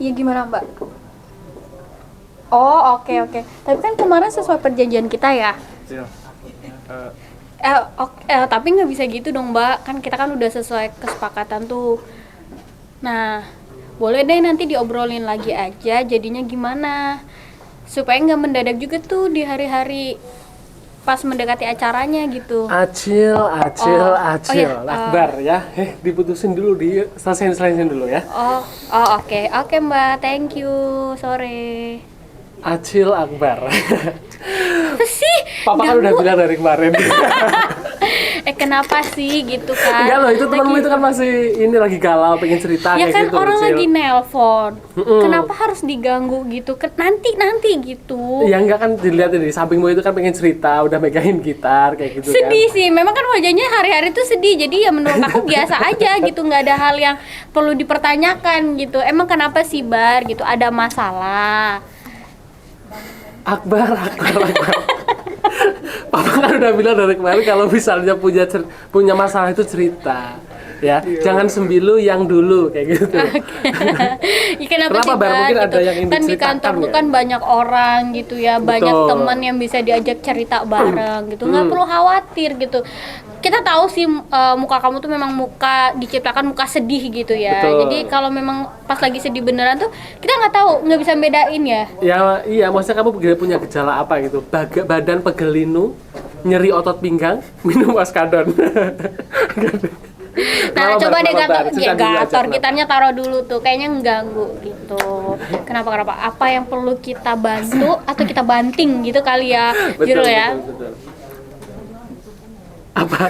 Iya gimana Mbak? Oh oke. Tapi kan kemarin sesuai perjanjian kita ya. Tapi nggak bisa gitu dong Mbak. Kan kita kan udah sesuai kesepakatan tuh. Nah, boleh deh nanti diobrolin lagi aja. Jadinya gimana? Supaya nggak mendadak juga tuh di hari-hari pas mendekati acaranya gitu. Acil. Iya. Akbar ya. Diputusin dulu, selesaiin dulu ya. Oke Mbak, thank you. Sore. Acil Akbar. Apa sih? Papa kan udah bilang dari kemarin. Kenapa sih gitu kan? Enggak loh, itu temanmu itu kan masih ini lagi galau, pengen cerita ya kayak kan gitu. orang Cil. lagi nelpon. Kenapa harus diganggu gitu? Nanti gitu. Ya enggak kan, dilihat di sampingmu itu kan pengen cerita, udah megangin gitar kayak gitu Sedih kan. sih, memang kan wajahnya hari-hari tuh sedih. Jadi ya menurut aku biasa aja gitu, nggak ada hal yang perlu dipertanyakan gitu. Emang kenapa sih Bar gitu? Ada masalah? Akbar. Papa kan udah bilang dari kemarin kalau misalnya punya masalah itu cerita. Ya, jangan sembilu yang dulu kayak gitu. Ya, kenapa sih Bar? Bar? Mungkin Gitu. ada yang ingin Kan di diceritakan kantor tuh ya? kan banyak orang gitu ya, banyak Betul. teman yang bisa diajak cerita bareng gitu. Nggak perlu khawatir gitu. Kita tahu sih muka kamu tuh memang diciptakan muka sedih gitu ya. Betul. Jadi kalau memang pas lagi sedih beneran tuh kita nggak tahu, nggak bisa bedain ya. Ya iya, maksudnya kamu punya gejala apa gitu? Badan pegel-linu, nyeri otot pinggang, minum Oskadon. Nah, coba deh Gator gitarnya taruh dulu tuh, kayaknya mengganggu gitu. Kenapa? Apa yang perlu kita bantu atau kita banting gitu kali ya, Jurul ya? Betul. Apa?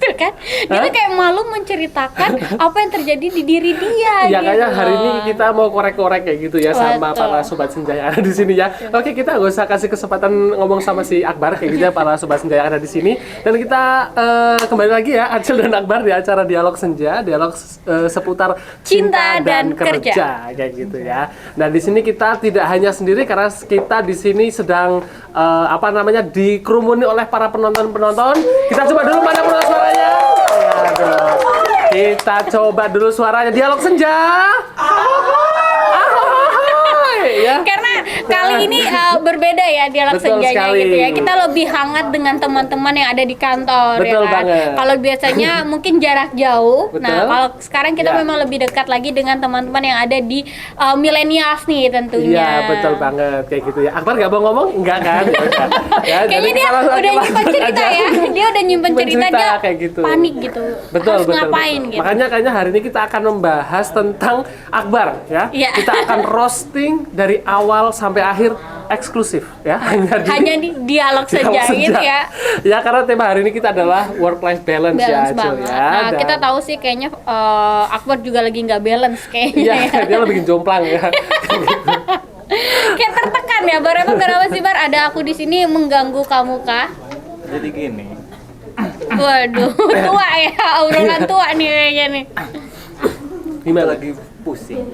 Gitu kan? Dia tuh kayak malu menceritakan apa yang terjadi di diri dia. Ya gitu kayaknya hari ini loh. kita mau korek-korek kayak gitu ya sama Betul. para sobat senja yang ada di sini ya. Oke, kita nggak usah kasih kesempatan ngomong sama si Akbar kayak gitu ya, para sobat senja yang ada di sini. Dan kita kembali lagi ya, Acil dan Akbar di acara Dialog Senja, dialog seputar Cinta dan kerja. kayak gitu ya. Dan di sini kita tidak hanya sendiri karena kita di sini sedang dikerumuni oleh para penonton. Kita coba dulu mana penonton suaranya. Aduh. Kita coba dulu suaranya Dialog Senja. Ya. Karena kali ini berbeda ya dialog Betul senjanya sekali. gitu ya. Kita lebih hangat dengan teman-teman yang ada di kantor. Betul ya kan? banget. Kalau biasanya mungkin jarak jauh. Betul. Nah, kalau sekarang kita Ya. memang lebih dekat lagi dengan teman-teman yang ada di millennials nih tentunya. Iya, betul banget kayak gitu ya. Akbar nggak mau ngomong? Enggak kan? Ya, Kayaknya dia udah nyimpan cerita ya. Dia udah nyimpan cerita, dia kayak gitu. panik gitu. Betul, Harus ngapain gitu. Makanya kayaknya hari ini kita akan membahas tentang Akbar ya. Iya. Kita akan roasting dari awal sampai akhir eksklusif ya. Hanya di dialog senja gitu ya. Ya, karena tema hari ini kita adalah work life balance ya, Acil, banget. ya. Nah, Dan- kita tahu sih kayaknya Akbar juga lagi nggak balance kayaknya. Iya, dia lebih jomplang ya. Kayak tertekan ya, Bar. Emang kenapa sih, Bar? Ada aku di sini mengganggu kamu kah? Jadi gini, Waduh, tua ya, obrolan tua nih kayaknya nih. kita Gimana? lagi pusing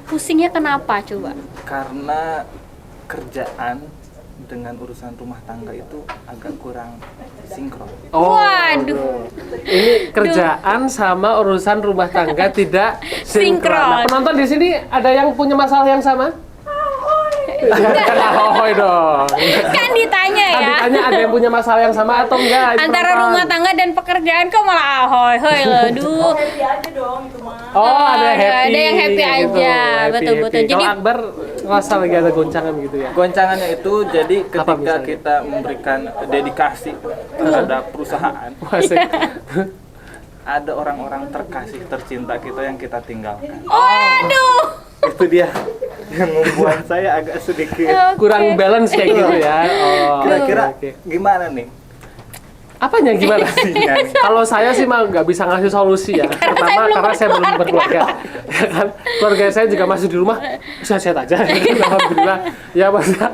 Pusingnya kenapa coba? karena kerjaan dengan urusan rumah tangga itu agak kurang sinkron. Oh, Waduh. ini kerjaan sama urusan rumah tangga tidak sinkron. Sinkron. Nah, penonton di sini ada yang punya masalah yang sama? Kan ahoy dong. Kan ditanya Kan ya. ditanya ada yang punya masalah yang sama atau enggak? Antara penonton. rumah tangga dan pekerjaan kok malah ahoy, hoy loh, duh. Oh, ada yang happy. ada yang happy kayak gitu. aja, Happy, betul-betul. happy. Jadi- Kalau Akbar ngerasa lagi ada goncangan gitu ya. Goncangannya itu jadi ketika misalnya? kita memberikan dedikasi terhadap perusahaan, Asik. ada orang-orang terkasih tercinta kita yang kita tinggalkan. Waduh. Itu dia yang membuat saya agak sedikit Kurang balance kayak gitu ya. Oh, kira-kira oke. gimana nih? Apanya gimana sih? Kalau saya sih mah nggak bisa ngasih solusi ya. Pertama karena saya belum berkeluarga. Ya kan? Keluarga saya juga masih di rumah sehat-sehat aja. Alhamdulillah. Ya masa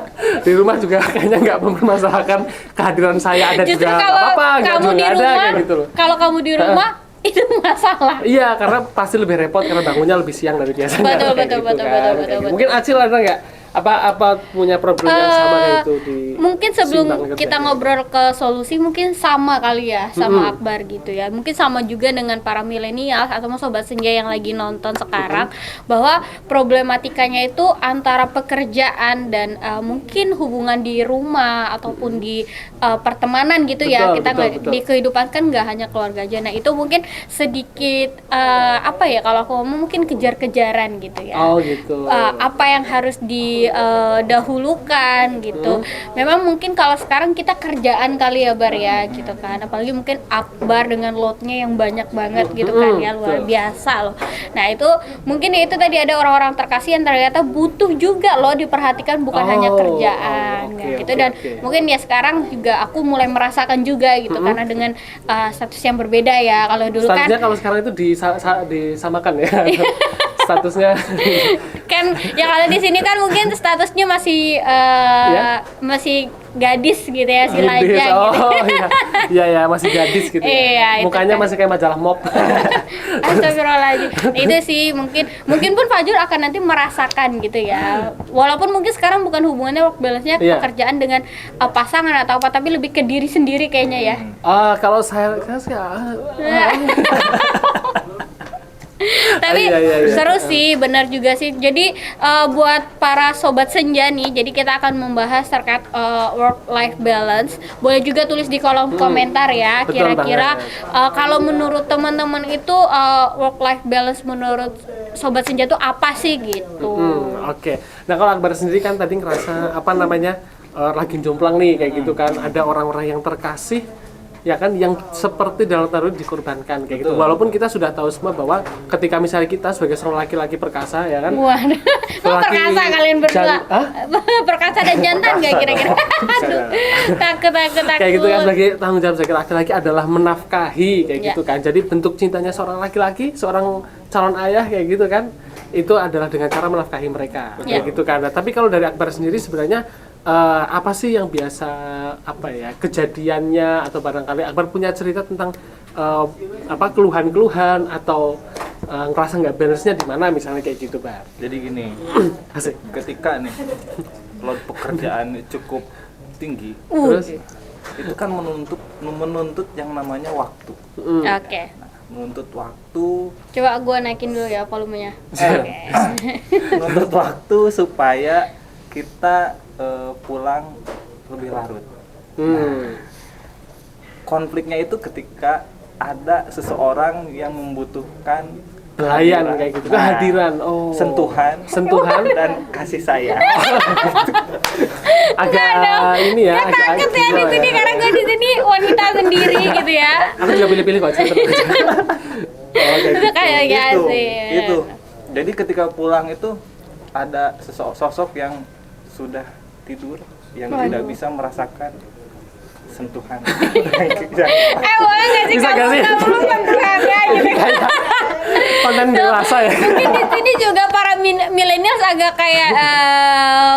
di rumah juga kayaknya nggak mempermasalahkan kehadiran saya, ada Justru juga nggak kalau apa-apa, nggak kamu juga di nggak ada rumah, kayak gitu loh. kalau kamu di rumah itu masalah. Iya, karena pasti lebih repot karena bangunnya lebih siang dari biasanya. Betul, kayak betul, gitu betul, kan. betul, Kayak betul, gitu. betul. Mungkin Acil ada nggak Apa punya problem yang sama kayak itu di Mungkin sebelum seimbang kita kerjanya? ngobrol ke solusi mungkin sama kali ya sama Akbar gitu ya. Mungkin sama juga dengan para milenial atau sobat senja yang lagi nonton sekarang bahwa problematikanya itu antara pekerjaan dan mungkin hubungan di rumah ataupun di pertemanan gitu ya. Betul, Kita betul, betul. di kehidupan kan nggak hanya keluarga aja. Nah, itu mungkin sedikit apa ya kalau aku ngomong mungkin kejar-kejaran gitu ya. Oh gitu. Apa yang harus didahulukan gitu. Memang mungkin kalau sekarang kita kerjaan kali ya Bar ya gitu kan. Apalagi mungkin Akbar dengan loadnya yang banyak banget gitu kan ya, luar betul. biasa loh. Nah itu mungkin itu tadi ada orang-orang terkasih yang ternyata butuh juga loh diperhatikan, bukan hanya kerjaan oke, ya, gitu. oke, Dan oke. mungkin ya sekarang juga aku mulai merasakan juga gitu karena dengan status yang berbeda ya. Kalau dulu kan Statusnya kalau sekarang itu disamakan ya. Statusnya kan yang ada di sini kan mungkin statusnya masih Ya? masih gadis gitu ya, si gadis. Laja gitu. Oh iya. Iya ya, masih gadis gitu. Iya, itu Mukanya kan. masih kayak majalah Mop. Astagfirullahaladzim. Nah, itu sih mungkin pun Fajrul akan nanti merasakan gitu ya. Walaupun mungkin sekarang bukan hubungannya work balance-nya Iya. pekerjaan dengan pasangan atau apa, tapi lebih ke diri sendiri kayaknya ya. Kalau saya sih Tapi Iya. seru sih, benar juga sih. Jadi buat para sobat senja nih, jadi kita akan membahas terkait work life balance. Boleh juga tulis di kolom komentar ya. Betul Kira-kira banget. kalau menurut teman-teman itu work life balance menurut sobat senja itu apa sih gitu. Oke. Nah kalau Akbar sendiri kan tadi ngerasa apa namanya lagi jomplang nih kayak gitu kan, ada orang-orang yang terkasih ya kan yang seperti dalam taruh dikorbankan kayak gitu. Betul. Walaupun kita sudah tahu semua bahwa ketika misalnya kita sebagai seorang laki-laki perkasa ya kan, Waduh, perkasa kalian berdua. Hah? Perkasa dan jantan nggak kira-kira? Aduh, takut. kayak gitu kan, sebagai tanggung jawab sebagai laki-laki adalah menafkahi kayak Ya. gitu kan. Jadi bentuk cintanya seorang laki-laki, seorang calon ayah kayak gitu kan, itu adalah dengan cara menafkahi mereka Ya. kayak gitu kan. Nah, tapi kalau dari Akbar sendiri sebenarnya apa sih yang biasa apa ya kejadiannya, atau barangkali Akbar punya cerita tentang apa keluhan-keluhan atau ngerasa nggak balance-nya di mana misalnya kayak gitu, Bar. Jadi gini, Asik. ketika nih load pekerjaan cukup tinggi, Terus itu kan menuntut yang namanya waktu. Oke. Menuntut waktu, Coba gua naikin dulu ya volumenya. Oke. menuntut waktu supaya kita pulang lebih larut. Konfliknya itu ketika ada seseorang yang membutuhkan pelayan kehadiran. kayak gitu, Nah, kehadiran, sentuhan dan kasih sayang. agak ini ya, agak Takut ya di sini karena gue di sini wanita sendiri gitu ya. Aku juga pilih-pilih kok. Saya tenang aja. Oh, kayak Itu gitu. kayak ya itu, sih. itu. Jadi ketika pulang itu ada sosok yang sudah tidur, yang tidak bisa merasakan sentuhan. Boleh nggak sih Bisa nggak kamu sih? kamu sentuhannya gitu. Konten dewasa ya. Mungkin di sini juga para milenials agak kayak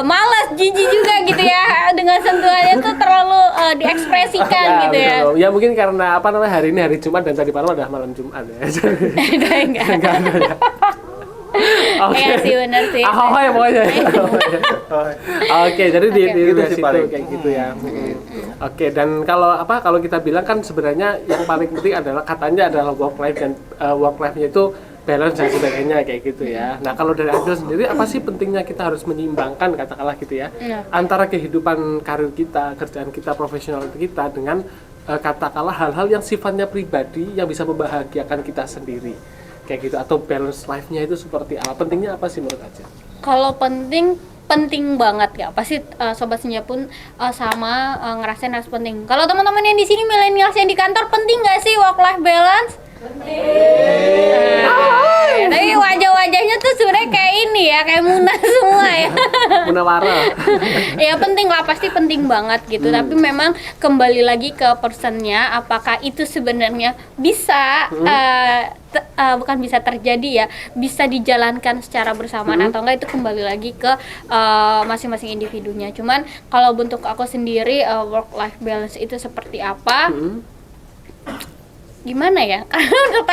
malas, jijik juga gitu ya dengan sentuhannya tuh terlalu diekspresikan gitu ya. betul. Ya mungkin karena apa namanya hari ini hari Jumat dan tadi malam adalah malam Jumat ya. Enggak. Enggak ada ya. Oke. Iya sih, benar sih. Ya pokoknya. Oke, jadi di Oke. Gitu dari sih situ paling. kayak gitu ya. Oke, dan kalau kita bilang kan sebenarnya yang paling penting adalah katanya adalah work life, dan work life-nya itu balance dan sebagainya kayak gitu ya. Nah, kalau dari Adil sendiri apa sih pentingnya kita harus menyeimbangkan katakanlah gitu ya, Iya. antara kehidupan karir kita, kerjaan kita, profesional kita dengan katakanlah hal-hal yang sifatnya pribadi yang bisa membahagiakan kita sendiri kayak gitu, atau balance life-nya itu seperti apa? Pentingnya apa sih menurut Adil? Kalau penting banget ya, pasti sobat senja pun sama ngerasain harus penting. Kalau teman-teman yang di sini milenials yang di kantor, penting nggak sih work life balance? Tapi wajah-wajahnya tuh sebenarnya kayak ini ya, kayak Muna semua ya. Munawara. Ya penting lah, pasti penting banget gitu. Tapi memang kembali lagi ke personnya, apakah itu sebenarnya bisa bukan bisa terjadi ya, bisa dijalankan secara bersamaan atau enggak, itu kembali lagi ke masing-masing individunya. Cuman kalau bentuk aku sendiri work life balance itu seperti apa? gimana ya? Karena menurut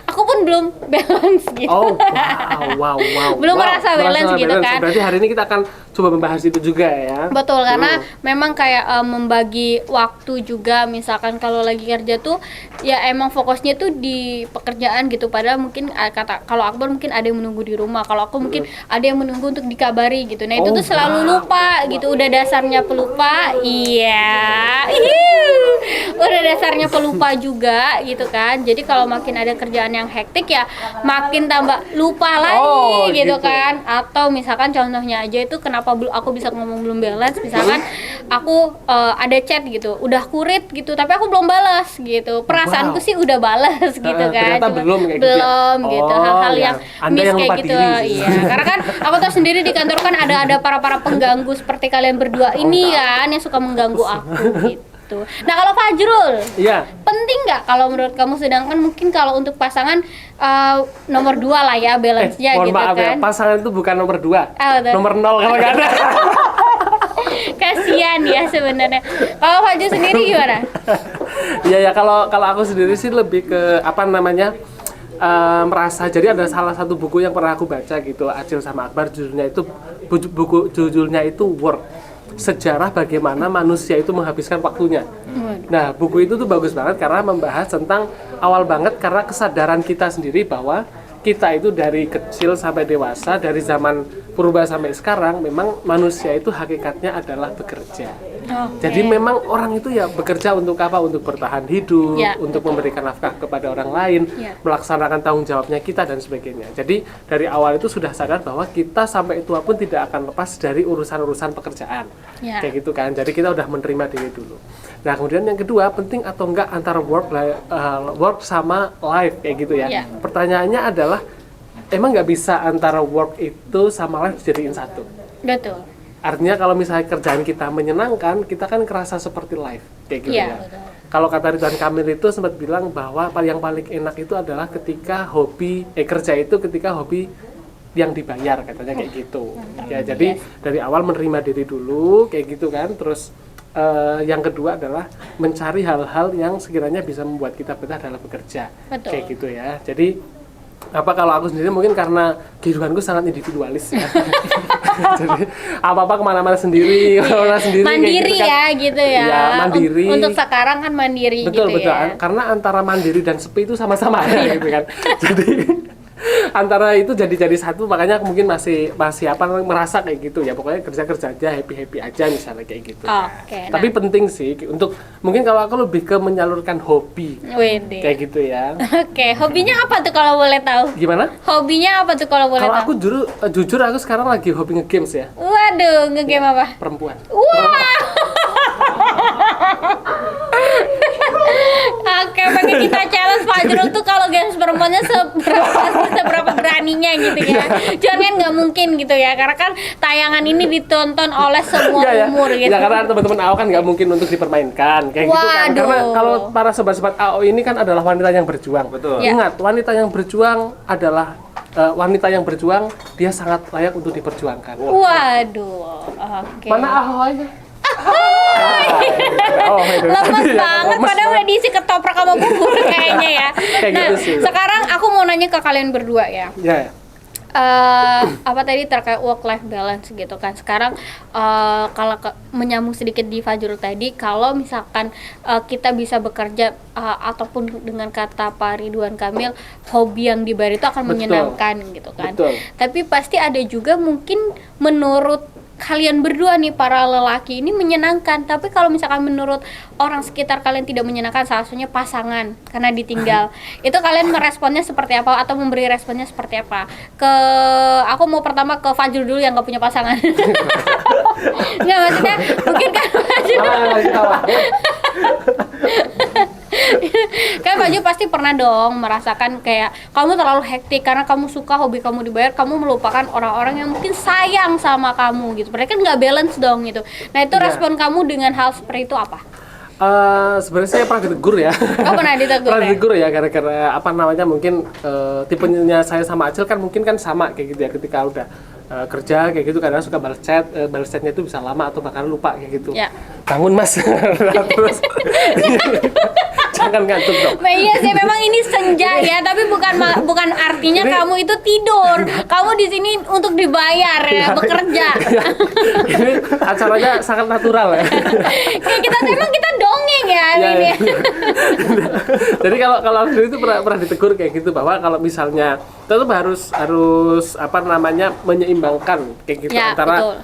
aku pun belum balance gitu. Oh, wow. Belum merasa balance gitu kan. Berarti hari ini kita akan coba membahas itu juga ya. Betul, karena memang kayak membagi waktu juga, misalkan kalau lagi kerja tuh ya emang fokusnya tuh di pekerjaan gitu, padahal mungkin kalau Akbar mungkin ada yang menunggu di rumah, kalau aku mungkin ada yang menunggu untuk dikabari gitu. Nah, itu tuh selalu lupa gitu, udah dasarnya pelupa. Iya. Udah dasarnya pelupa juga gitu kan. Jadi kalau makin ada kerjaan yang hektik ya makin tambah lupa lagi gitu kan. Atau misalkan contohnya aja itu kenapa aku bisa ngomong belum balance, misalkan aku ada chat gitu, udah kurit gitu, tapi aku belum balas gitu. Perasaanku sih udah balas gitu kan. Ternyata belum kayak gitu. Belum gitu. Hal-hal yang Anda miss yang kayak lupa gitu. diri. Iya. Karena kan aku tahu sendiri di kantor kan ada para pengganggu seperti kalian berdua ini kan yang suka mengganggu aku gitu. Nah, kalau Fajrul, Iya. penting nggak kalau menurut kamu, sedangkan mungkin kalau untuk pasangan nomor 2 lah ya balance-nya Mohon gitu maaf kan. ya, pasangan itu bukan nomor 2, Betul. nomor 0 kalau nggak ada. Kasian ya sebenarnya. Kalau Fajrul sendiri gimana? Iya ya, kalau aku sendiri sih lebih ke apa namanya, merasa, jadi ada salah satu buku yang pernah aku baca gitu, Acil sama Akbar, judulnya itu Work, sejarah bagaimana manusia itu menghabiskan waktunya. Nah, buku itu tuh bagus banget karena membahas tentang awal banget, karena kesadaran kita sendiri bahwa kita itu dari kecil sampai dewasa, dari zaman purba sampai sekarang, memang manusia itu hakikatnya adalah bekerja. Jadi memang orang itu ya bekerja untuk apa? Untuk bertahan hidup, untuk memberikan nafkah kepada orang lain, melaksanakan tanggung jawabnya kita dan sebagainya. Jadi dari awal itu sudah sadar bahwa kita sampai tua pun tidak akan lepas dari urusan-urusan pekerjaan. Kayak gitu kan. Jadi kita udah menerima diri dulu. Nah, kemudian yang kedua, penting atau enggak antara work sama life kayak gitu ya. Pertanyaannya adalah, emang nggak bisa antara work itu sama life dijadiin satu? Betul. Artinya kalau misalnya kerjaan kita menyenangkan, kita kan kerasa seperti life kayak gitu ya. Betul. Kalau kata Ridwan Kamil itu sempat bilang bahwa yang paling enak itu adalah ketika kerja itu ketika hobi yang dibayar, katanya kayak gitu. Ya, jadi dari awal menerima diri dulu kayak gitu kan. Terus yang kedua adalah mencari hal-hal yang sekiranya bisa membuat kita betah dalam bekerja. Betul. Kayak gitu ya. Jadi kalau aku sendiri mungkin karena kehidupanku sangat individualis ya. Jadi apa-apa kemana-mana sendiri, mandiri gitu kan. ya gitu ya. Iya, mandiri. Untuk sekarang kan mandiri betul, gitu ya. Karena antara mandiri dan sepi itu sama-sama ya gitu kan. Jadi antara itu jadi satu, makanya aku mungkin masih merasa kayak gitu ya. Pokoknya kerja aja, happy aja misalnya kayak gitu. Tapi penting sih untuk, mungkin kalau aku lebih ke menyalurkan hobi. Kayak gitu ya. Hobinya apa tuh kalau boleh tahu? Gimana? Hobinya apa tuh kalau boleh tahu? Kalau aku jujur aku sekarang lagi hobi nge-games ya. Waduh, nge-game apa? Perempuan. Wah. Pengen kita challenge Fajrul tuh kalau games perempuannya seberapa beraninya gitu ya. Cuman kan nggak mungkin gitu ya, karena kan tayangan ini ditonton oleh semua umur gitu. Ya, karena teman-teman AO kan nggak mungkin untuk dipermainkan kayak gitu kan. Karena kalau para sobat-sobat AO ini kan adalah wanita yang berjuang. Betul. Ingat, wanita yang berjuang adalah wanita yang berjuang, dia sangat layak untuk diperjuangkan. Waduh. Mana AO aja? Lemes banget, padahal udah diisi ketoprak sama bubur kayaknya ya. Nah, gitu, sekarang aku mau nanya ke kalian berdua ya. Apa tadi terkait work life balance gitu kan. Sekarang kalau menyambung sedikit di Fajrul tadi, kalau misalkan kita bisa bekerja ataupun dengan kata Pak Ridwan Kamil, hobi yang dibayar itu akan menyenangkan gitu kan. Tapi pasti ada juga mungkin menurut kalian berdua nih para lelaki ini menyenangkan, tapi kalau misalkan menurut orang sekitar kalian tidak menyenangkan, salah satunya pasangan karena ditinggal, itu kalian meresponnya seperti apa atau memberi responnya seperti apa? Aku mau pertama ke Fajrul dulu yang nggak punya pasangan. Nggak, maksudnya mungkin kan Fajrul kan Fajrul pasti pernah dong merasakan kayak kamu terlalu hektik karena kamu suka hobi kamu dibayar, kamu melupakan orang-orang yang mungkin sayang sama kamu gitu. Mereka nggak balance dong gitu. Nah, itu respon kamu dengan hal seperti itu apa? Sebenarnya saya pernah ditegur ya. Pernah ditegur? Pernah ditegur ya, gara-gara apa namanya, mungkin tipenya saya sama Acil kan mungkin kan sama kayak gitu ya, ketika udah kerja kayak gitu kadang suka balas chatnya itu bisa lama atau bahkan lupa kayak gitu. Bangun mas. Terus jangan ngantuk dong. Nah, iya sih memang ini senja ya, tapi bukan artinya kamu itu tidur. Kamu di sini untuk dibayar ya, bekerja. Ini acaranya sangat natural ya. Kayak kita dongeng ya Iya, ini. iya. Jadi kalau aku itu pernah ditegur kayak gitu, bahwa kalau misalnya tetap harus apa namanya menyeimbangkan kayak gitu Ya, antara betul.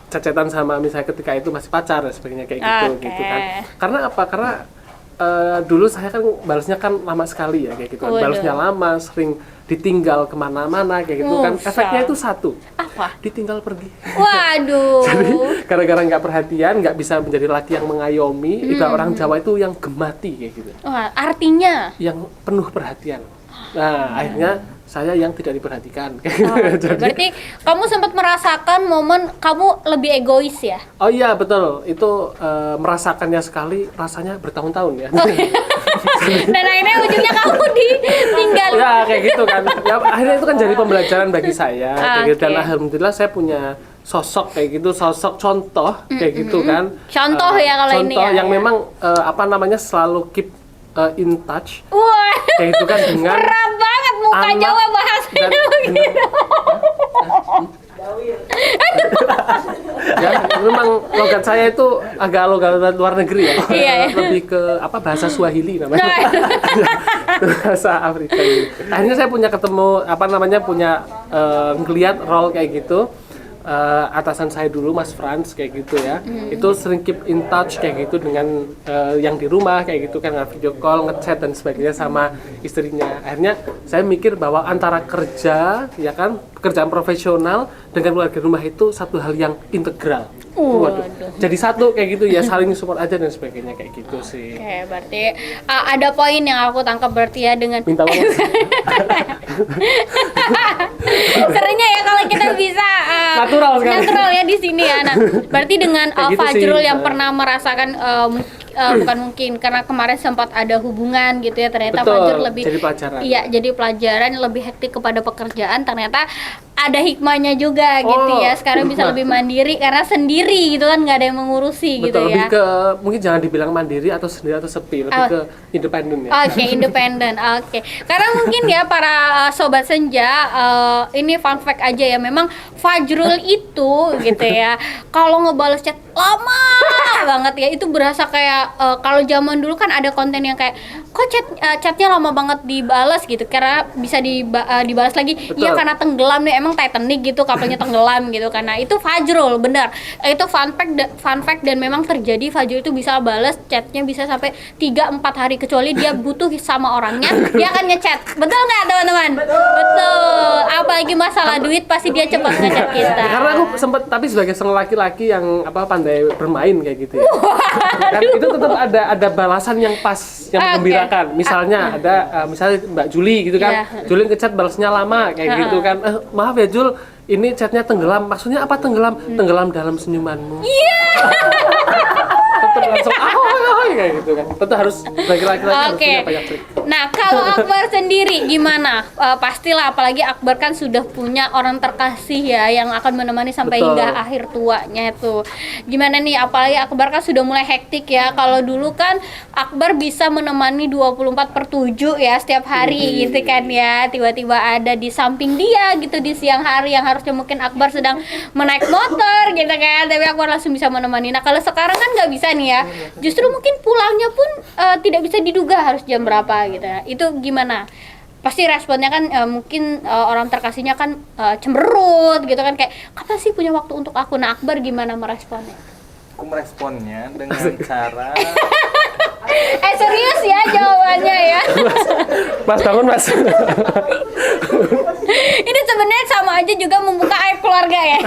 cacetan sama misalnya ketika itu masih pacar dan sebagainya kayak gitu Oke. gitu kan. Karena apa? Karena dulu saya kan balasnya kan lama sekali ya kayak gitu kan. Waduh. Balasnya lama, sering ditinggal kemana-mana kayak gitu kan. Efeknya itu satu, Apa? ditinggal pergi. Waduh. Jadi gara-gara nggak perhatian, nggak bisa menjadi laki yang mengayomi, ibarat orang Jawa itu yang gemati kayak gitu, Wah, artinya yang penuh perhatian. Nah, akhirnya saya yang tidak diperhatikan. Oke, berarti kamu sempat merasakan momen kamu lebih egois ya? Oh iya betul, itu merasakannya sekali, rasanya bertahun-tahun ya. Dan akhirnya ujungnya kamu ditinggal. Ya kayak gitu kan. Ya, akhirnya itu kan jadi pembelajaran bagi saya. Kayak gitu. Dan Oke. alhamdulillah saya punya sosok kayak gitu, sosok contoh kayak gitu kan. Contoh ya kalau ini contoh ya, yang ya. memang apa namanya selalu keep in touch. Wah, Kayak gitu kan dengan berat banget muka anak Jawa bahasanya dan- begitu. ya memang logat saya itu agak logat luar negeri ya. Iya, iya. Lebih ke apa bahasa Swahili namanya. Nah, Bahasa Afrika gitu. Akhirnya saya punya ketemu apa namanya punya ngelihat role kayak gitu. Atasan saya dulu Mas Franz kayak gitu ya. Itu sering keep in touch kayak gitu dengan yang di rumah kayak gitu kan, video call, ngechat dan sebagainya sama istrinya. Akhirnya saya mikir bahwa antara kerja ya kan, pekerjaan profesional dengan keluarga rumah itu satu hal yang integral. Waduh. Jadi satu kayak gitu ya, saling support aja dan sebagainya kayak gitu sih. Oke, berarti ada poin yang aku tangkap berarti ya dengan Minta maaf. seringnya ya kalau kita bisa Natural sekali. natural ya di sini ya. Nah, berarti dengan Kayak gitu Fajrul sih. yang pernah merasakan bukan mungkin karena kemarin sempat ada hubungan gitu ya, ternyata Betul, Fajrul lebih jadi pelajaran. Iya, jadi pelajaran lebih hektik kepada pekerjaan, ternyata ada hikmahnya juga gitu Oh, ya. Sekarang bisa hikmah. lebih mandiri karena sendiri gitu kan, nggak ada yang mengurusi gitu Betul, lebih ya. ke mungkin jangan dibilang mandiri atau sendiri atau sepi, lebih Oh. ke independen ya. Oke, independen. Oke. Karena mungkin ya para sobat senja, ini fun fact aja ya. Memang Fajrul itu gitu ya. Kalau ngebales chat lama banget ya. Itu berasa kayak kalau zaman dulu kan ada konten yang kayak kok chatnya lama banget dibales gitu. Karena bisa dibalas lagi. Betul. Iya karena tenggelam nih, emang Titanic gitu kapalnya tenggelam gitu. Karena itu Fajrul benar. Itu fun fact dan memang terjadi. Fajrul itu bisa balas chatnya bisa sampai 3-4 hari, kecuali dia butuh sama orangnya, dia akan ngechat. Betul nggak teman-teman? Betul. Apalagi masalah duit pasti dia cepat ngechat kita. Ya, karena aku sempet, tapi sebagai seorang laki-laki yang apa pandai bermain kayak gitu ya. Kan itu tetap ada balasan yang pas, yang Oke. menggembirakan. Misalnya ada misalnya Mbak Juli gitu kan. Iya. Juli ngechat balasnya lama kayak gitu kan. Maaf ya Jul, ini chatnya tenggelam. Maksudnya apa tenggelam? Tenggelam dalam senyumanmu. Iya. Tetap langsung ahoy kayak gitu kan. Tetap harus sebagai laki-laki harus Oke. punya banyak trik. Nah, kalau Akbar sendiri gimana? Pastilah, apalagi Akbar kan sudah punya orang terkasih ya yang akan menemani sampai Betul. hingga akhir tuanya itu. Gimana nih? Apalagi Akbar kan sudah mulai hektik ya. Kalau dulu kan Akbar bisa menemani 24/7 ya setiap hari gitu kan ya. Tiba-tiba ada di samping dia gitu di siang hari yang harusnya mungkin Akbar sedang menaik motor gitu kan. Tapi Akbar langsung bisa menemani. Nah, kalau sekarang kan nggak bisa nih ya. Justru mungkin pulangnya pun tidak bisa diduga harus jam berapa gitu ya. Itu gimana? Pasti responnya kan mungkin orang terkasihnya kan cemberut gitu kan, kayak kapan sih punya waktu untuk aku. Nah, Akbar gimana meresponnya? Aku meresponnya dengan cara Serius ya jawabannya ya. Mas bangun Mas. Ini sebenarnya sama aja juga membuka aib keluarga ya.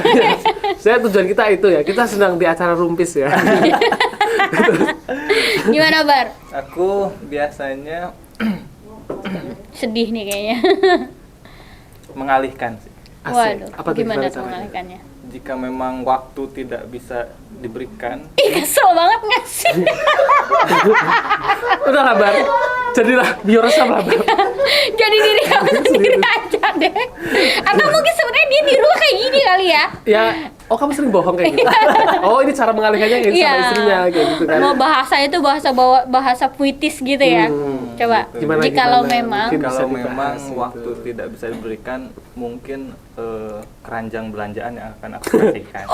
Saya tujuan kita itu ya, kita sedang di acara rumpis ya. Gimana Bar? aku biasanya Sedih nih kayaknya. mengalihkan sih. Asik. Waduh, Apa tuh, gimana gimana tuh caranya? mengalihkannya? Jika memang waktu tidak bisa diberikan, Ih, kesel banget nggak sih? Udah lah Bar, jadilah biorsa lah Bar. Jadi diri kamu sendiri aja deh. Atau mungkin sebenarnya dia di rumah kayak gini kali ya? Ya, oh kamu sering bohong kayak gitu. Oh, ini cara mengalihkannya gitu sama istrinya kayak gitu kan. Mau bahasanya tuh bahasa puitis gitu ya. Coba. Gimana, Jikalau gimana? memang Mungkin bisa Kalau memang dibahas waktu itu. tidak bisa diberikan, mungkin keranjang belanjaan yang akan aku kasihkan.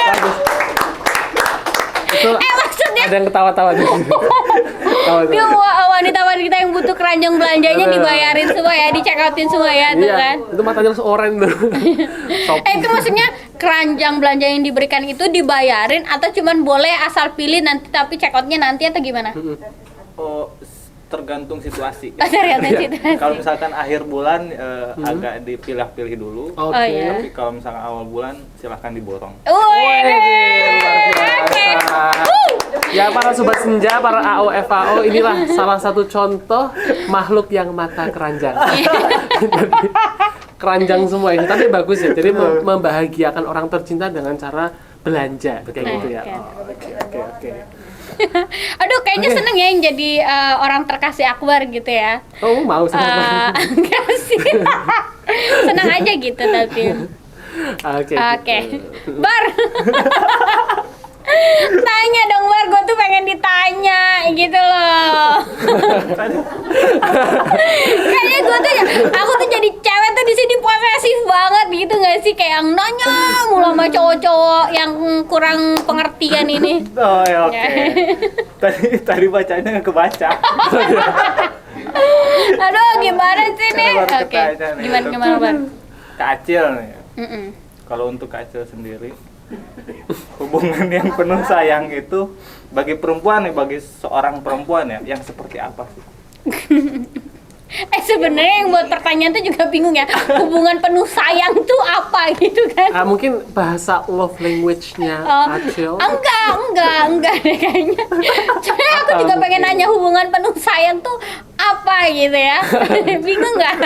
Bagus. Itu maksudnya ada yang ketawa-tawa di sini. dia wanita-wanita yang butuh keranjang belanjanya dibayarin semua ya, di check outin semua ya tuh Iya, kan. itu matanya langsung oranye tuh. Itu maksudnya keranjang belanja yang diberikan itu dibayarin atau cuman boleh asal pilih nanti tapi check outnya nanti atau gimana? Oh, tergantung situasi. Tergantung situasi. Kalau misalkan akhir bulan agak dipilih-pilih dulu. Oke. Oh, iya. Tapi kalau misalkan awal bulan silahkan diborong. Ya para sobat senja, para AO FAO, inilah salah satu contoh makhluk yang mata keranjang. Jadi, keranjang semua ini, tapi bagus ya. Jadi membahagiakan orang tercinta dengan cara belanja kayak gitu ya. Oh, oke. Aduh, kayaknya seneng ya yang jadi orang terkasih Akbar gitu ya. Oh, mau sama. Enggak sih. Senang aja gitu tapi. Oke. Oke. Bar. Tanya dong Bar, gue tuh pengen ditanya gitu loh. Kayaknya gue tuh aku tuh jadi cewek tuh di sini posesif banget gitu nggak sih, kayak yang nanya mulu sama cowok-cowok yang kurang pengertian ini. Oh ya, oke. Tadi bacanya nggak kebaca. Aduh, gimana sih nih? Baru Oke. ketanya nih. Gimana Bar? Kak Acil nih. Mm-mm. Kalau untuk Kak Acil sendiri, hubungan yang penuh sayang itu bagi perempuan nih, bagi seorang perempuan ya, yang seperti apa sih? Sebenarnya yang buat pertanyaan tuh juga bingung ya. Hubungan penuh sayang tuh apa gitu kan? Mungkin bahasa love language-nya Acil. Enggak deh kayaknya. Soalnya aku juga pengen nanya hubungan penuh sayang tuh apa gitu ya. Bingung nggak?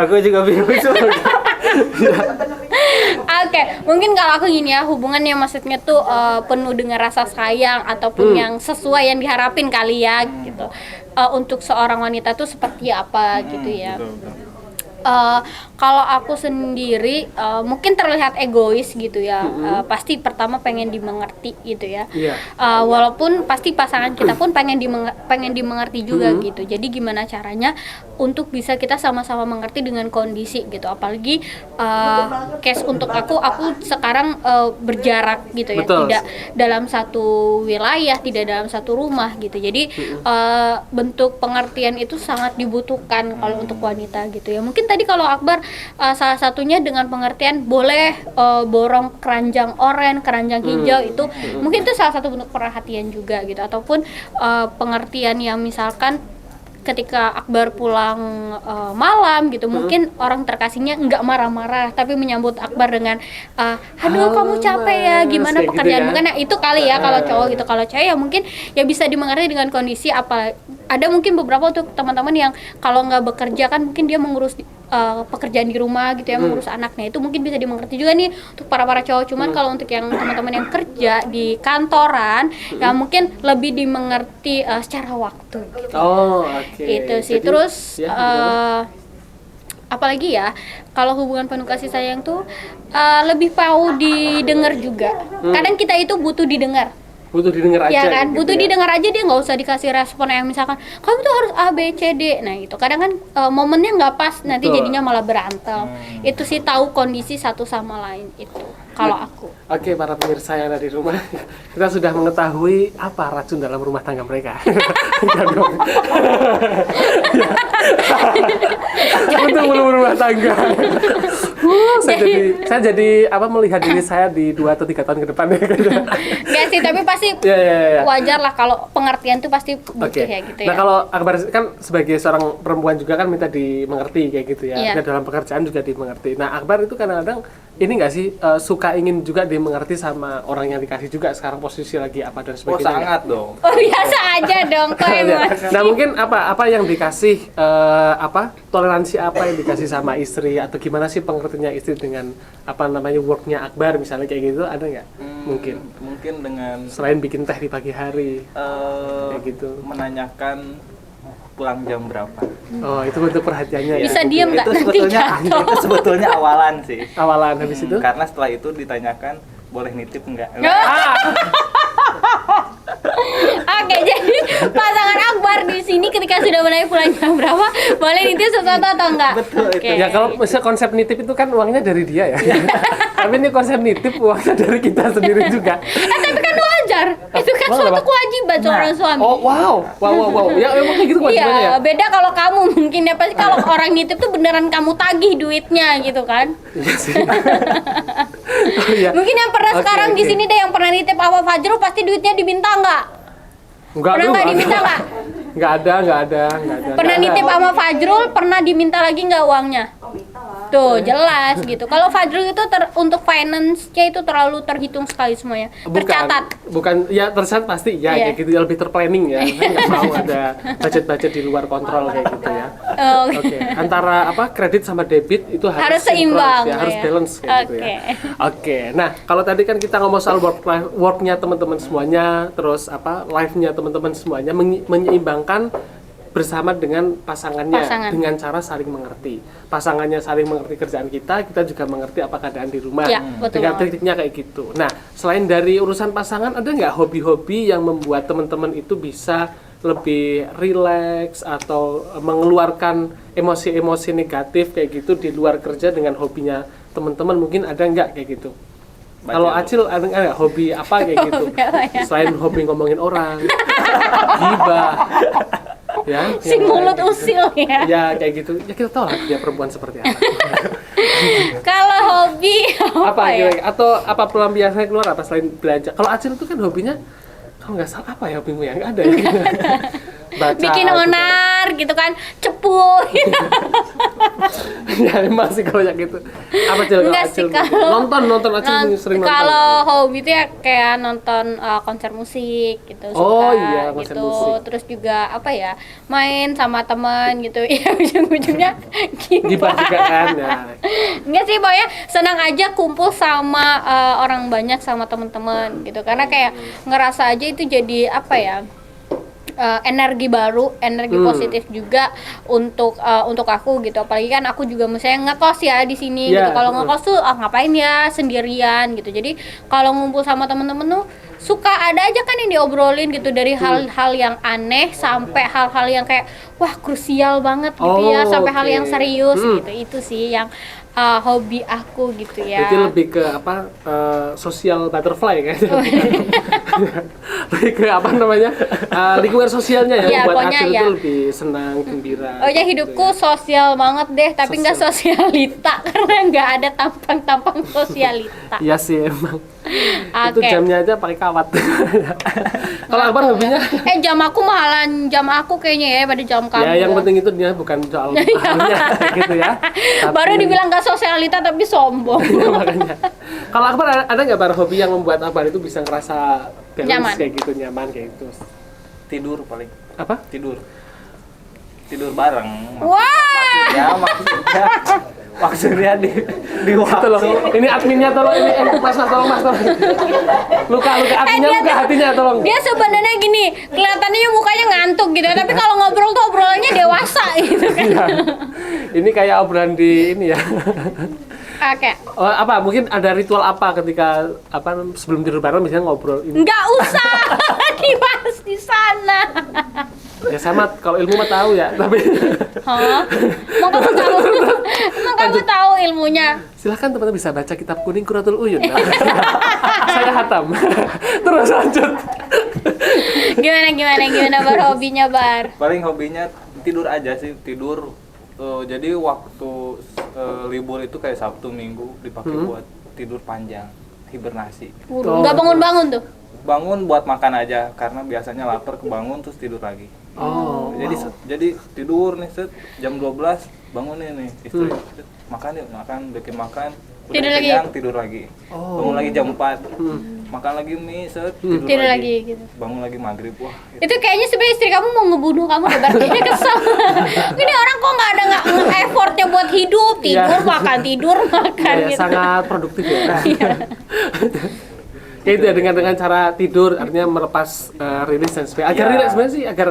Aku juga bingung sih. Oke, mungkin kalau aku gini ya, hubungan yang maksudnya tuh penuh dengan rasa sayang ataupun yang sesuai yang diharapin kali ya gitu. Untuk seorang wanita tuh seperti apa gitu ya. Betul. Kalau aku sendiri mungkin terlihat egois gitu ya. Pasti pertama pengen dimengerti gitu ya. Iya. Walaupun pasti pasangan kita pun pengen dimengerti juga gitu. Jadi gimana caranya untuk bisa kita sama-sama mengerti dengan kondisi gitu. Apalagi case untuk aku sekarang berjarak gitu ya. Betul. Tidak dalam satu wilayah, tidak dalam satu rumah gitu. Jadi bentuk pengertian itu sangat dibutuhkan kalau untuk wanita gitu ya. Mungkin tadi kalau Akbar salah satunya dengan pengertian boleh borong keranjang oranye, keranjang hijau itu mungkin itu salah satu bentuk perhatian juga gitu, ataupun pengertian yang misalkan ketika Akbar pulang malam gitu, mungkin orang terkasihnya nggak marah-marah tapi menyambut Akbar dengan aduh kamu capek ya, gimana kayak pekerjaan gitu ya. mungkin itu kali ya kalau cowok gitu. Kalau cewek ya mungkin ya bisa dimengerti dengan kondisi apa. Ada mungkin beberapa untuk teman-teman yang kalau nggak bekerja kan mungkin dia mengurus pekerjaan di rumah gitu ya, mengurus anaknya, itu mungkin bisa dimengerti juga nih untuk para cowok. Cuman kalau untuk yang teman-teman yang kerja di kantoran ya mungkin lebih dimengerti secara waktu gitu. Oh, oke. Itu sih. Jadi, Terus ya, gimana? apalagi ya kalau hubungan penuh kasih sayang tuh lebih mau didengar juga. Kadang kita itu butuh didengar. Butuh didengar aja. Ya kan, gitu butuh ya. didengar aja, dia nggak usah dikasih respon yang misalkan kamu tuh harus A B C D. Nah itu kadang kan momennya nggak pas, nanti Betul. jadinya malah berantem. Itu sih tahu kondisi satu sama lain itu. Kalau aku. Oke, para pemirsa yang ada di rumah, kita sudah mengetahui apa racun dalam rumah tangga mereka. Enggak dong. Untuk rumah tangga. Saya jadi melihat diri saya di 2 atau 3 tahun ke depan ya. Nggak sih, tapi pasti Ya. wajar lah kalau pengertian tuh pasti butuh Oke. ya gitu Nah ya. kalau Akbar kan sebagai seorang perempuan juga kan minta dimengerti kayak gitu ya. Iya. Dan dalam pekerjaan juga dimengerti. Nah Akbar itu kadang-kadang ini nggak sih suka ingin juga dimengerti sama orang yang dikasih juga sekarang posisi lagi apa dan Oh sebagainya. sangat dong. Oh biasa aja dong, kok emosi. Nah mungkin apa yang dikasih toleransi apa yang dikasih sama istri atau gimana sih pengertiannya istri dengan worknya Akbar misalnya kayak gitu, ada nggak? Mungkin dengan Selain bikin teh di pagi hari eh, kayak gitu. menanyakan pulang jam berapa. Oh, itu bentuk perhatiannya ya. Bisa diem nggak Itu nanti sebetulnya jatuh? itu sebetulnya awalan sih. Awalan habis itu. Karena setelah itu ditanyakan boleh nitip enggak? Oke, jadi pasangan Akbar di sini ketika sudah menanya pulang jam berapa, boleh nitip sesuatu atau enggak? Betul, itu. Oke. Ya kalau misalnya konsep nitip itu kan uangnya dari dia ya. Tapi ini konsep nitip uangnya dari kita sendiri juga. Tapi kan wajar. Itu kan Wajar suatu apa? kewajiban seorang suami. Oh, wow. Ya emang kayak gitu kewajibannya ya. Iya, beda kalau kamu mungkin ya pasti kalau orang nitip tuh beneran kamu tagih duitnya gitu kan. Iya sih. Oh, iya. Mungkin yang pernah Oke, sekarang di oke. sini deh yang pernah nitip apa Fajrul pasti duitnya diminta nggak? Enggak, Pernah lu nggak ada. diminta nggak? Nggak ada. Pernah Nggak nitip ada. sama Fajrul, pernah diminta lagi nggak uangnya? Tuh, jelas gitu. Kalau Fajrul itu untuk finance-nya itu terlalu terhitung sekali semuanya. Tercatat. Bukan, ya tercatat pasti ya, Iya. kayak gitu, lebih terplanning ya. Saya nggak mau ada budget-budget di luar kontrol kayak gitu ya. Oh, Oke, antara kredit sama debit itu Harus sinkron seimbang, ya, harus ya. balance kayak gitu ya. Oke, nah kalau tadi kan kita ngomong soal worknya teman-teman semuanya, terus life-nya teman-teman semuanya menyeimbangkan bersama dengan pasangannya dengan cara saling mengerti. Pasangannya saling mengerti kerjaan kita juga mengerti apa keadaan di rumah. Ya, betul dengan banget. tekniknya kayak gitu. Nah, selain dari urusan pasangan, ada nggak hobi-hobi yang membuat teman-teman itu bisa lebih rileks atau mengeluarkan emosi-emosi negatif kayak gitu di luar kerja dengan hobinya teman-teman? Mungkin ada nggak kayak gitu? Baca Kalau dulu. Acil ada nggak hobi apa kayak gitu? Hobi apa ya? Selain hobi ngomongin orang, gibah, ya, Si yang mulut lain kayak gitu. usil ya. Ya kayak gitu. Ya kita tahu lah dia perempuan seperti apa. Kalau hobi apa ya? kira-kira? Atau apa pelampiasannya keluar apa selain belanja? Kalau Acil itu kan hobinya kalau nggak salah apa ya hobimu ya? Nggak ada ya? Baca, Bikin gitu. onar gitu kan, cepu. Ya emang sih kalau yang gitu. Apa Cil? Enggak sih, kalau nonton Acil sering nonton. Kalau hobi itu ya kayak nonton konser musik gitu, Oh, suka iya, konser gitu. musik. Terus juga apa ya, main sama teman gitu. Ya ujung-ujungnya Gibah juga kan ya. Enggak sih, pokoknya senang aja kumpul sama orang banyak sama teman-teman gitu. Karena kayak ngerasa aja itu jadi apa ya? Energi baru, energi positif juga untuk aku gitu. Apalagi kan aku juga misalnya ngekos ya di sini Yeah, gitu. Kalau ngekos tuh ngapain ya sendirian gitu. Jadi kalau ngumpul sama temen-temen tuh suka ada aja kan yang diobrolin gitu, dari hal-hal yang aneh sampai hal-hal yang kayak wah krusial banget gitu ya, Oh, sampai hal oke. yang serius gitu. Itu sih yang hobi aku gitu ya. Jadi lebih ke social butterfly kan? Lebih ke apa namanya? Lingkungan sosialnya ya, Iya, buat pokoknya Acil ya. itu lebih senang, gembira. Oh ya, gitu hidupku ya. sosial banget deh, tapi nggak Sosial. sosialita karena nggak ada tampang-tampang sosialita. Iya sih emang. Itu Oke. jamnya aja pakai kawat. Kalau Akbar hobinya? Jam aku mahalan jam aku kayaknya ya pada jam kamu. Ya yang penting itu dia bukan soal ahlinya gitu ya. Tapi- Baru dibilang nggak sosialita tapi sombong. Iya, makanya. Kalau Akbar ada nggak Bar hobi yang membuat Akbar itu bisa ngerasa balance Nyaman. kayak gitu, nyaman kayak gitu? Tidur paling. Apa? Tidur bareng. Wah, Ya maksudnya di waktu. Tolong, ini adminnya tolong, ini mas tolong. Luka adminnya, dia luka tuh- hatinya tolong. dia sebenarnya gini, kelihatannya mukanya ngantuk gitu, tapi kalau ngobrol tuh obrolannya dewasa gitu kan. Iya. Ini kayak obrolan di ini ya. Oke, Oh, apa? Mungkin ada ritual apa ketika sebelum tidur bareng misalnya ngobrol ini? nggak usah dibahas di sana. Ya sama, kalau ilmu mah tahu ya, tapi Hah? Emang kamu tahu? Emang kamu tahu ilmunya? silahkan teman-teman bisa baca kitab kuning Qurratul Uyun. Saya hatam. Terus lanjut. Gimana Bar hobinya Bar? Paling hobinya tidur aja sih, tidur. Jadi waktu libur itu kayak Sabtu Minggu dipakai buat tidur panjang, hibernasi. Nggak bangun-bangun tuh? Bangun buat makan aja karena biasanya lapar, kebangun terus tidur lagi. Oh, Jadi tidur nih jam 12 bangunin nih istri, set, makan yuk, bikin makan. Udah Tidur lagi? kenyang, tidur lagi. Oh. Bangun lagi jam 4. Makan lagi mie, set, Tidur lagi gitu. Bangun lagi maghrib. Wah, Itu kayaknya sebenarnya istri kamu mau ngebunuh kamu deh, berarti dia kesel. Ini orang kok nggak ada effortnya buat hidup, tidur Iya. makan ya, gitu. sangat produktif ya. Kayak itu ya dengan cara tidur artinya melepas rilis dan sebagainya. Agar Iya. rileks sebenarnya sih, agar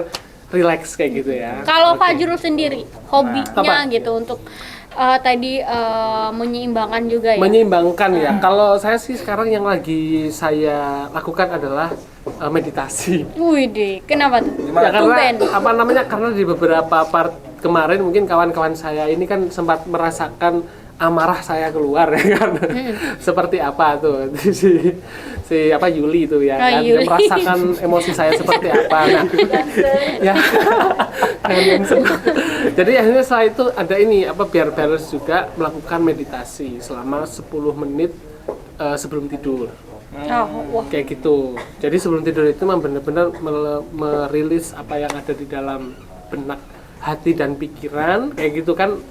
relax kayak gitu ya. Kalau Oke. Fajrul sendiri, hobinya Apa? gitu untuk tadi menyeimbangkan juga ya. Menyeimbangkan ya. Kalau saya sih sekarang yang lagi saya lakukan adalah meditasi. Wih deh, kenapa tuh? Ya, karena Tumben. apa namanya? Karena di beberapa part kemarin mungkin kawan-kawan saya ini kan sempat merasakan amarah saya keluar ya kan. Seperti apa tuh si apa Yuli itu ya Oh, kan. Dia Yuli. merasakan emosi saya seperti apa. Nah, ya. Jadi akhirnya setelah itu ada ini apa biar balance juga melakukan meditasi selama 10 menit sebelum tidur. Oh, wah. Kayak gitu. Jadi sebelum tidur itu memang benar-benar merilis apa yang ada di dalam benak, hati dan pikiran kayak gitu kan.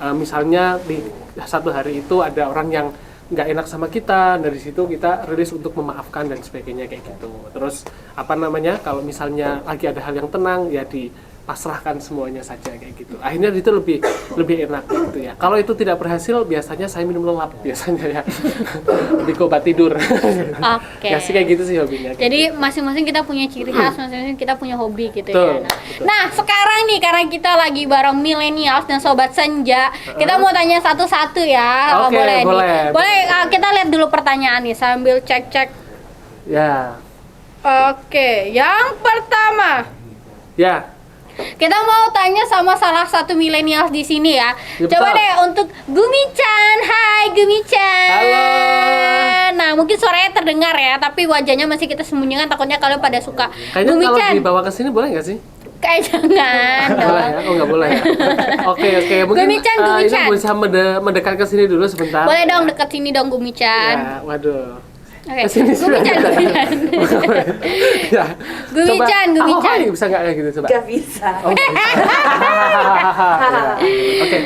Misalnya di satu hari itu ada orang yang nggak enak sama kita, dari situ kita rilis untuk memaafkan dan sebagainya kayak gitu. Terus apa namanya, kalau misalnya lagi ada hal yang tenang ya dipasrahkan semuanya saja kayak gitu. Akhirnya itu lebih enak gitu ya. Kalau itu tidak berhasil biasanya saya minum lelap biasanya ya. Lebih ke obat tidur. Oke. Ya sih kayak gitu sih hobinya. Jadi masing-masing kita punya ciri khas, masing-masing kita punya hobi gitu Betul, ya. betul. Nah, sekarang nih karena kita lagi bareng millennials dan sobat senja, kita mau tanya satu-satu ya. Oke, boleh. boleh. Nih. Boleh kita lihat dulu pertanyaan nih sambil cek-cek. Ya. Oke, yang pertama. Ya. Kita mau tanya sama salah satu milenials di sini ya. Ya, Coba betul. deh untuk Gumi-chan. Hai Gumi-chan. Halo. Nah, mungkin suaranya terdengar ya, tapi wajahnya masih kita sembunyikan takutnya kalian pada suka. Kayaknya kalau Gumi-chan. dibawa ke sini boleh nggak sih? Kayak jangan Nggak boleh dong. ya? Oh nggak boleh ya? Oke. Mungkin Gumi-chan, ini Gumi-chan. bisa mendekat ke sini dulu sebentar. Boleh dong deket sini dong Gumi-chan. Ya, waduh. Oke. Kesini Gumi-chan, Gumi-chan. Ya. Gumi-chan, Coba, Gumi-chan. oh, bisa nggak kayak gitu coba? Gak bisa. Oh, nggak bisa. Ya, oke.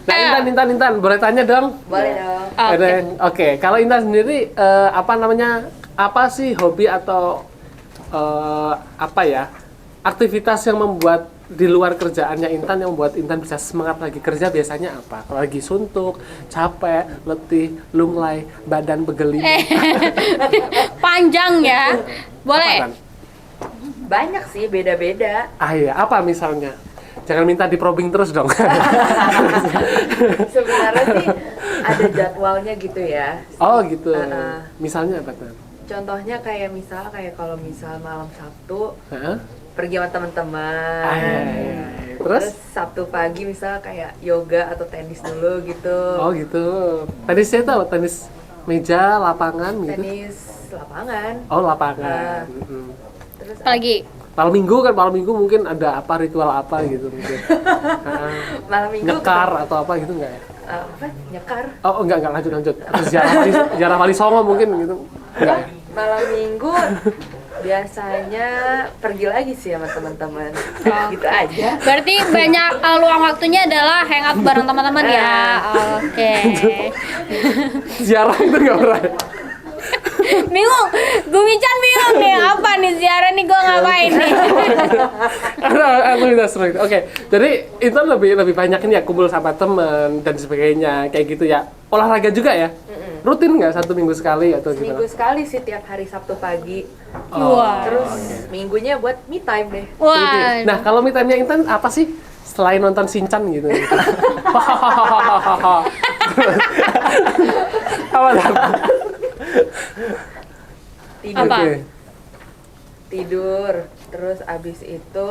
Nah, Intan, boleh tanya dong? Boleh dong. Oke. Oke, kalau Intan sendiri apa namanya? Apa sih hobi atau apa ya? Aktivitas yang membuat di luar kerjaannya Intan yang membuat Intan bisa semangat lagi kerja biasanya apa? Kalau lagi suntuk, capek, letih, lunglai, badan begelim. Panjang ya. Apa, Boleh. Tan? Banyak sih, beda-beda. Ah iya, apa misalnya? Jangan minta di-probing terus dong. Sebenarnya sih ada jadwalnya gitu ya. Oh gitu. Uh-uh. Misalnya apa Tan? Contohnya kayak kalau misal malam Sabtu Hah? pergi sama teman-teman. Ah, iya, iya. Terus? Sabtu pagi misal kayak yoga atau tenis dulu gitu. Oh gitu. Tenisnya itu apa? Tenis meja, lapangan gitu? Tenis lapangan. Oh lapangan. Terus Lagi. Malam minggu mungkin ada apa ritual apa gitu mungkin. malam minggu Nyekar atau apa gitu enggak ya? apa? Nyekar. Oh enggak lanjut. Sejarah Wali Songo mungkin gitu. Enggak ya? Malam minggu biasanya pergi lagi sih sama teman-teman. Gitu aja. Berarti banyak luang waktunya adalah hangout bareng teman-teman ya. Oke. Ziarah itu enggak pernah. Bingung. Gumi-chan bingung nih apa nih ziarah nih gua ngapain nih. Aktivitas seperti itu. Oke, jadi itu lebih banyak ini ya kumpul sama teman dan sebagainya kayak gitu ya. Olahraga juga ya? Rutin nggak 1 minggu sekali atau Seminggu gimana? sekali sih tiap hari Sabtu pagi. Wah. Terus minggunya buat me time deh. Wah. Nah, kalau me time-nya Intan apa sih? Selain nonton Shinchan gitu. Apa Tan? Tidur. Apa? Oke. Tidur. Terus abis itu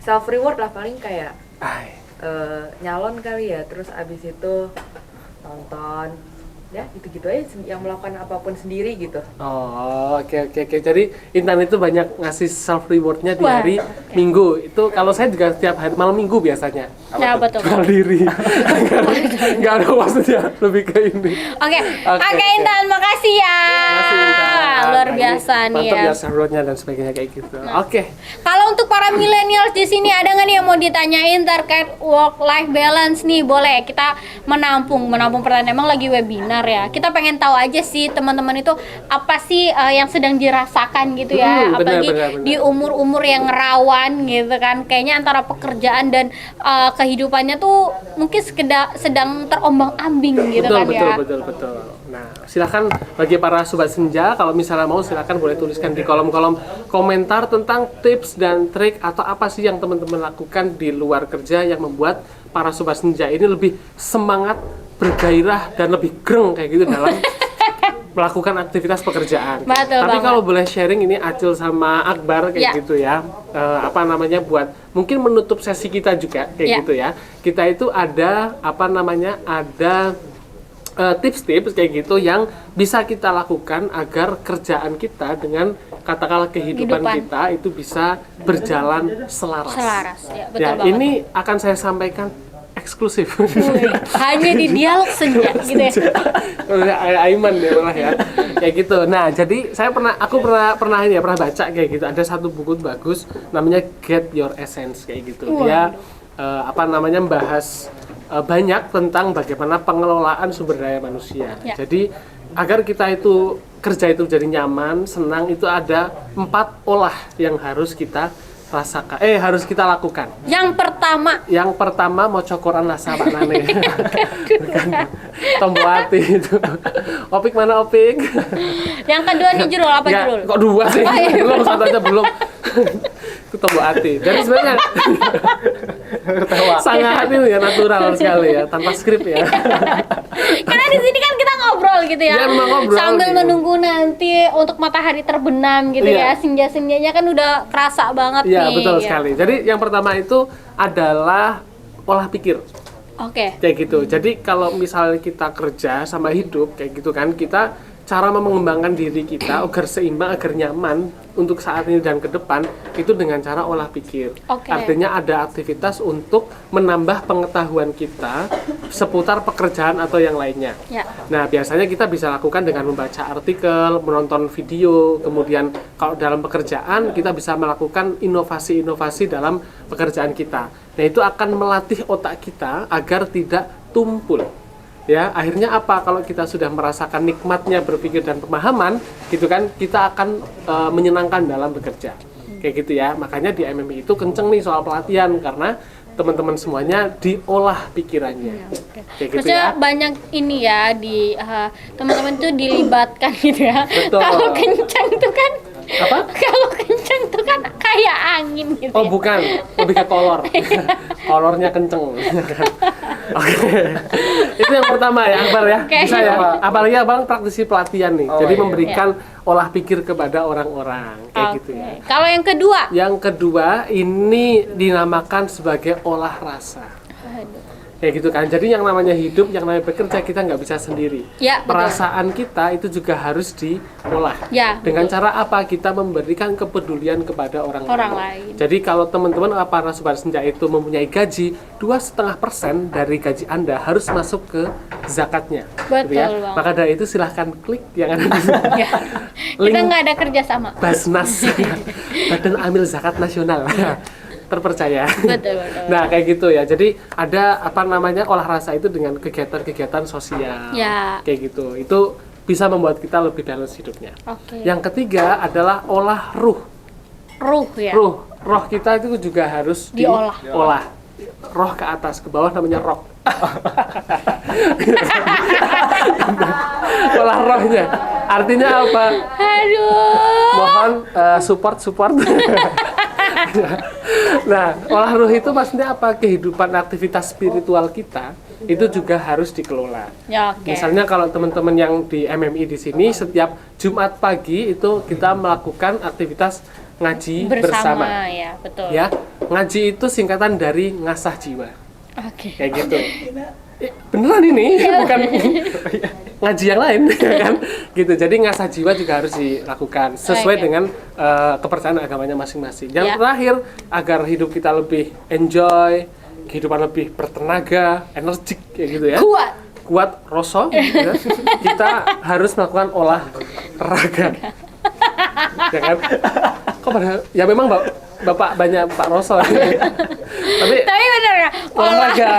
self reward lah paling kayak Ay. nyalon kali ya. Terus abis itu nonton. Ya gitu-gitu aja yang melakukan apapun sendiri gitu. Oh, oke. Jadi Intan itu banyak ngasih self rewardnya di Wah, hari Minggu. Itu kalau saya juga setiap hari malam Minggu biasanya. Ya betul. Jual diri. Nggak ada maksudnya, lebih ke ini. Oke, Oke. Intan, makasih ya. Makasih, Intan. Luar biasa nih Mantap ya. ya self-rewardnya dan sebagainya kayak gitu. Oke. Kalau untuk para millennials di sini ada nggak nih yang mau ditanyain terkait work life balance nih? Boleh kita menampung pertanyaan. Emang lagi webinar ya. Kita pengen tahu aja sih teman-teman itu apa sih yang sedang dirasakan gitu ya. Benar, Apalagi benar. di umur-umur yang rawan gitu kan. Kayaknya antara pekerjaan dan kehidupannya tuh mungkin sedang terombang-ambing gitu kan ya. Betul. Nah, silakan bagi para sobat senja, kalau misalnya mau silakan boleh tuliskan di kolom-kolom komentar tentang tips dan trik atau apa sih yang teman-teman lakukan di luar kerja yang membuat para sobat senja ini lebih semangat, bergairah dan lebih greng kayak gitu dalam melakukan aktivitas pekerjaan. Betul Tapi banget. kalau boleh sharing ini Acil sama Akbar kayak Ya. gitu ya. Apa namanya buat mungkin menutup sesi kita juga kayak Ya. gitu ya. Kita itu ada apa namanya ada tips-tips kayak gitu yang bisa kita lakukan agar kerjaan kita dengan katakanlah kehidupan Kehidupan. kita itu bisa berjalan selaras. Selaras, ya betul Ya, banget. ini akan saya sampaikan eksklusif. Wih, hanya di dialog senja gitu ya. Udah Aiman ya malah ya. Kayak gitu. Nah, jadi aku pernah ini ya, pernah baca kayak gitu. Ada satu buku bagus namanya Get Your Essence kayak gitu. Dia apa namanya membahas banyak tentang bagaimana pengelolaan sumber daya manusia. Ya. Jadi agar kita itu kerja itu jadi nyaman, senang, itu ada 4 olah yang harus kita rasakan, harus kita lakukan. Yang pertama, Yang pertama mau cokoran nasa Pak Nane. Bukan. Tombol hati itu. Opik mana Opik? yang kedua nih Jurul, apa Ya, Jurul? kok 2 sih? Oh, iya. Belum, satu aja belum. Itu tombol hati. Jadi sebenarnya sangat ini ya natural sekali ya, tanpa skrip ya. Karena di sini kan kita ngobrol gitu ya. Iya, memang ngobrol Sambil gitu. menunggu nanti untuk matahari terbenam gitu Iya. ya. Senja-senjanya kan udah kerasa banget Iya, nih. betul ya. sekali. Jadi yang pertama itu adalah olah pikir. Oke. Kayak gitu. Jadi kalau misalnya kita kerja sama hidup kayak gitu kan, kita cara mengembangkan diri kita agar seimbang, agar nyaman untuk saat ini dan ke depan itu dengan cara olah pikir. Oke. Artinya ada aktivitas untuk menambah pengetahuan kita seputar pekerjaan atau yang lainnya. Ya. Nah, biasanya kita bisa lakukan dengan membaca artikel, menonton video, kemudian kalau dalam pekerjaan kita bisa melakukan inovasi-inovasi dalam pekerjaan kita. Nah, itu akan melatih otak kita agar tidak tumpul. Ya, akhirnya apa? Kalau kita sudah merasakan nikmatnya berpikir dan pemahaman, gitu kan, kita akan menyenangkan dalam bekerja. Kayak gitu ya. Makanya di MMI itu kenceng nih soal pelatihan karena teman-teman semuanya diolah pikirannya. Kayak gitu Maksudnya ya. banyak ini ya di teman-teman tuh dilibatkan gitu ya. Betul. Kalau kencang tuh kan Apa? kalau kencang tuh kan kayak angin gitu. Oh ya. bukan, lebih ke kolor. Kolornya kenceng. Oke. Itu yang pertama ya, Akbar ya. Oke. Bisa ya. Apalagi Abang praktisi pelatihan nih. Oh, Jadi iya. memberikan olah pikir kepada orang-orang kayak gitu ya. Oke. Kalau yang kedua, Yang kedua ini dinamakan sebagai olah rasa. aduh. Kayak gitu kan. Jadi yang namanya hidup, yang namanya bekerja kita nggak bisa sendiri. Ya, betul. Perasaan kita itu juga harus diolah. Ya, Dengan cara apa? Kita memberikan kepedulian kepada orang lain. Jadi kalau teman-teman para sobat senja itu mempunyai gaji 2,5% dari gaji Anda harus masuk ke zakatnya. Betul ya. banget. Maka dari itu silahkan klik yang ada di sini. Ya. Kita Link nggak ada kerja sama. Basnas, Badan Amil Zakat Nasional. Terpercaya. Betul, betul. Nah, kayak gitu ya. Jadi ada apa namanya olah rasa itu dengan kegiatan-kegiatan sosial. Ya. Kayak gitu. Itu bisa membuat kita lebih balance hidupnya. Oke. Yang ketiga adalah olah ruh. Ruh ya. Roh kita itu juga harus Diolah. diolah. Roh ke atas, ke bawah namanya roh. Olah rohnya. Artinya apa? Aduh. Mohon support. Nah, olah ruh itu maksudnya apa? Kehidupan aktivitas spiritual kita itu juga harus dikelola. Ya, oke. Misalnya kalau teman-teman yang di MMI di sini setiap Jumat pagi itu kita melakukan aktivitas ngaji bersama. Ya, betul. Ya, ngaji itu singkatan dari ngasah jiwa. Oke. Kayak gitu. Beneran ini, bukan ngaji yang lain, ya kan? Gitu. Jadi ngasah jiwa juga harus dilakukan sesuai Oke. dengan kepercayaan agamanya masing-masing. Yang Ya. terakhir, agar hidup kita lebih enjoy, kehidupan lebih bertenaga, energik kayak gitu ya. Kuat rosok, ya. Kita harus melakukan olahraga. Ya kan? Kok pada ya memang Bapak banyak Pak Roso. Tapi bener ya. Olahraga.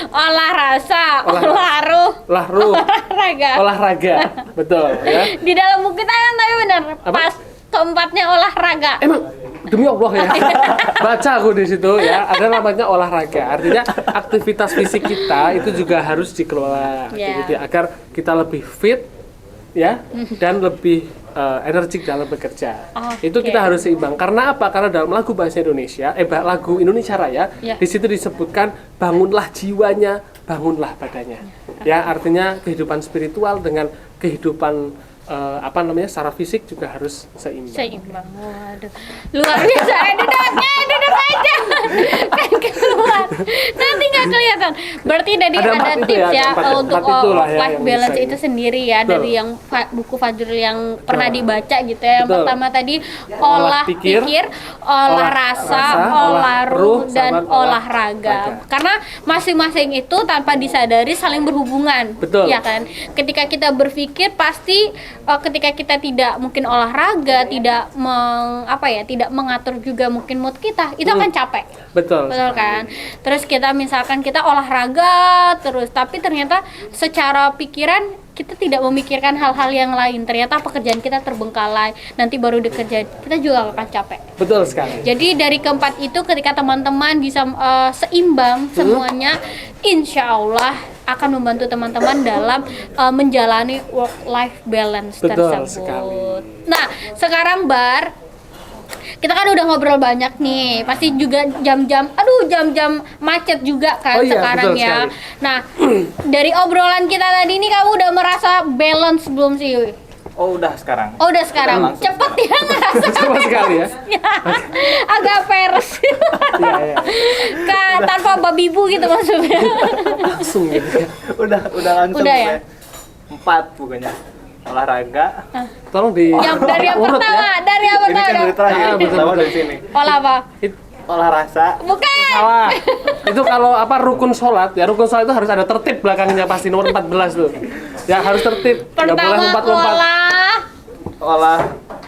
Olah rasa, Olah- olah ruh, olah ruh, olahraga. olahraga. Betul ya. Di dalam buku kita kan tapi bener Apa? pas keempatnya olahraga. Emang demi Allah ya. Baca aku di situ ya, ada namanya olahraga. Artinya aktivitas fisik kita itu juga harus dikelola gitu ya, agar kita lebih fit ya dan lebih energik dalam bekerja. Itu kita harus seimbang. Karena apa? Karena dalam lagu bahasa Indonesia, lagu Indonesia Raya, di situ disebutkan bangunlah jiwanya, bangunlah badannya. Ya, artinya kehidupan spiritual dengan kehidupan secara fisik juga harus seimbang. Seimbang. Waduh. Luar biasa. Duduk aja. Kan keluar. Nanti nggak kelihatan. Berarti dari ada tips ya untuk life balance itu sendiri ya. Betul. Dari yang buku Fajrul yang pernah dibaca gitu ya. Yang pertama tadi olah pikir, olah rasa, olah ruh, dan olahraga. Karena masing-masing itu tanpa disadari saling berhubungan. Betul. Ya kan? Ketika kita berpikir pasti ketika kita tidak mungkin olahraga, tidak tidak mengatur juga mungkin mood kita, itu akan capek. Betul Kan? Terus kita misalkan kita olahraga terus, tapi ternyata secara pikiran kita tidak memikirkan hal-hal yang lain. Ternyata pekerjaan kita terbengkalai, nanti baru dikerjain, kita juga akan capek. Betul sekali. Jadi dari keempat itu ketika teman-teman bisa seimbang semuanya, insya Allah akan membantu teman-teman dalam menjalani work-life balance tersebut. Sekali. Nah, sekarang Bar, kita kan udah ngobrol banyak nih, pasti juga jam-jam macet juga kan sekarang ya. Sekali. Nah, dari obrolan kita tadi ini kamu udah merasa balance belum sih? Oh udah sekarang. Cepet ya ngerasa. Cepat sekali ya. Agak peres. Iya. Tanpa babi bu gitu maksudnya. Langsung gitu ya. Udah langsung. Udah ya? 4 bukannya. Olahraga. Tolong di Dari yang urut pertama, ya. dari yang Ini kan pertama. dari terakhir. betul. Pertama dari sini. Olah apa? Olah rasa. Bukan. Salah. Itu kalau rukun sholat ya, rukun sholat itu harus ada tertib belakangnya, pasti nomor 14 tuh. Ya harus tertib. Nggak boleh Pertama lompat-lompat. Olah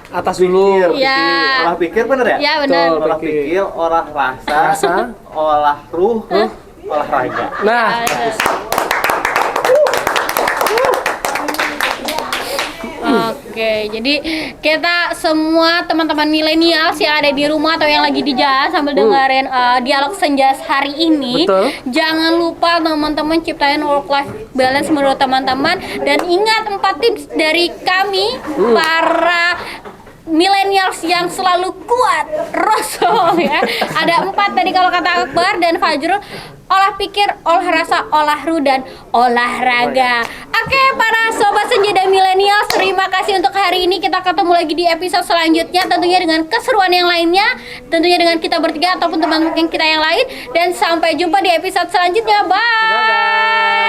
Atas dulu. Iya. olah pikir bener ya? Ya benar. Betul. Olah pikir, olah rasa, olah ruh, olahraga. Nah, Oke, jadi kita semua teman-teman milenial yang ada di rumah atau yang lagi di jalan sambil dengerin dialog senja hari ini, Betul. jangan lupa teman-teman ciptain work-life balance menurut teman-teman, dan ingat 4 tips dari kami para millennials yang selalu kuat Rasul ya. Ada 4 tadi kalau kata Akbar dan Fajrul: olah pikir, olah rasa, olah ruh, dan olahraga. Oke, para sobat senja dan millennials, terima kasih untuk hari ini. Kita ketemu lagi di episode selanjutnya, tentunya dengan keseruan yang lainnya, tentunya dengan kita bertiga ataupun teman-teman kita yang lain. Dan sampai jumpa di episode selanjutnya. Bye.